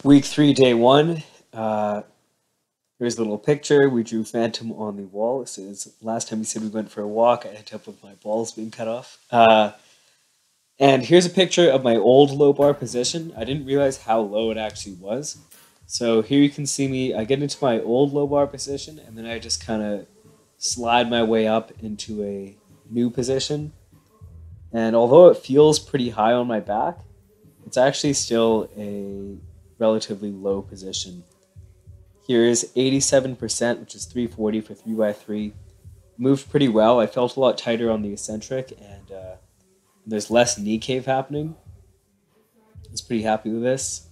Week 3, day 1. Here's a little picture. We drew Phantom on the wall. This is last time we said we went for a walk. I ended up with my balls being cut off. And here's a picture of my old low bar position. I didn't realize how low it actually was. So here you can see me. I get into my old low bar position, and then I just kind of slide my way up into a new position. And although it feels pretty high on my back, it's actually still a relatively low position. Here is 87%, which is 340 for 3x3. Moved pretty well. I felt a lot tighter on the eccentric, and there's less knee cave happening. I was pretty happy with this.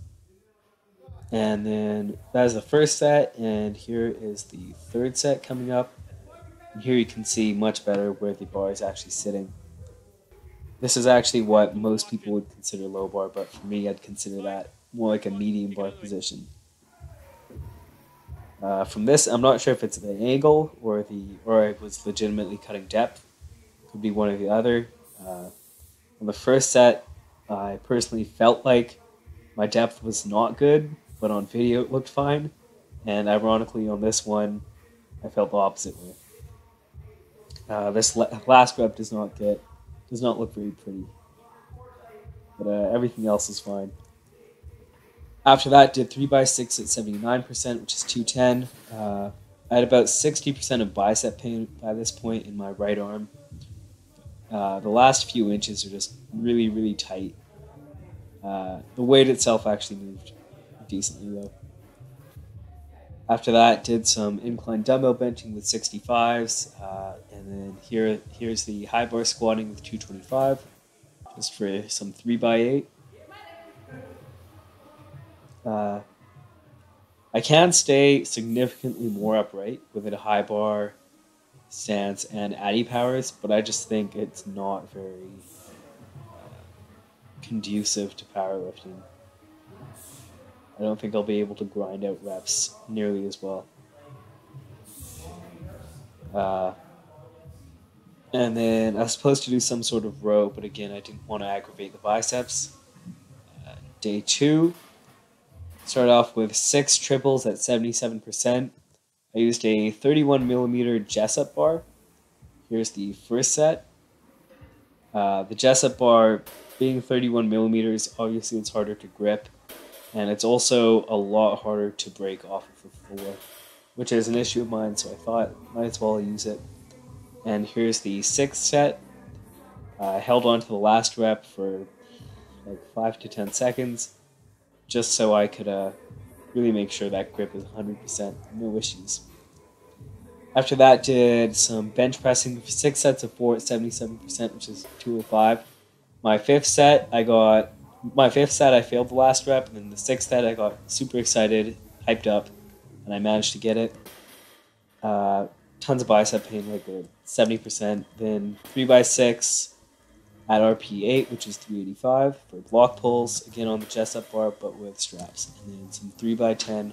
And then that is the first set, and here is the third set coming up. And here you can see much better where the bar is actually sitting. This is actually what most people would consider low bar, but for me, I'd consider that more like a medium bar position. From this, I'm not sure if it's the angle or it was legitimately cutting depth. Could be one or the other. On the first set, I personally felt like my depth was not good, but on video it looked fine. And ironically, on this one, I felt the opposite way. This last rep does not look very pretty, but everything else is fine. After that, did 3x6 at 79%, which is 210. I had about 60% of bicep pain by this point in my right arm. The last few inches are just really, really tight. The weight itself actually moved decently though. After that, did some incline dumbbell benching with 65s, and then here's the high bar squatting with 225, just for some 3x8. I can stay significantly more upright with a high bar stance and addy powers, but I just think it's not very conducive to powerlifting. I don't think I'll be able to grind out reps nearly as well. And then I was supposed to do some sort of row, but again, I didn't want to aggravate the biceps. Day 2. Start off with 6 triples at 77%. I used a 31mm Jessup bar. Here's the first set. The Jessup bar, being 31mm, obviously it's harder to grip, and it's also a lot harder to break off of the floor, which is an issue of mine, so I thought might as well use it. And here's the sixth set. I held on to the last rep for like 5 to 10 seconds, just so I could really make sure that grip is 100%, no issues. After that, did some bench pressing for 6 sets of 4 at 77%, which is 205. My fifth set, I failed the last rep, and then the sixth set, I got super excited, hyped up, and I managed to get it. Tons of bicep pain, like 70%. Then 3x6 at RP8, which is 385 for block pulls, again on the Jessup bar, but with straps. And then some 3x10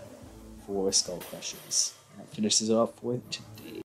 for skull crushers. That finishes it off with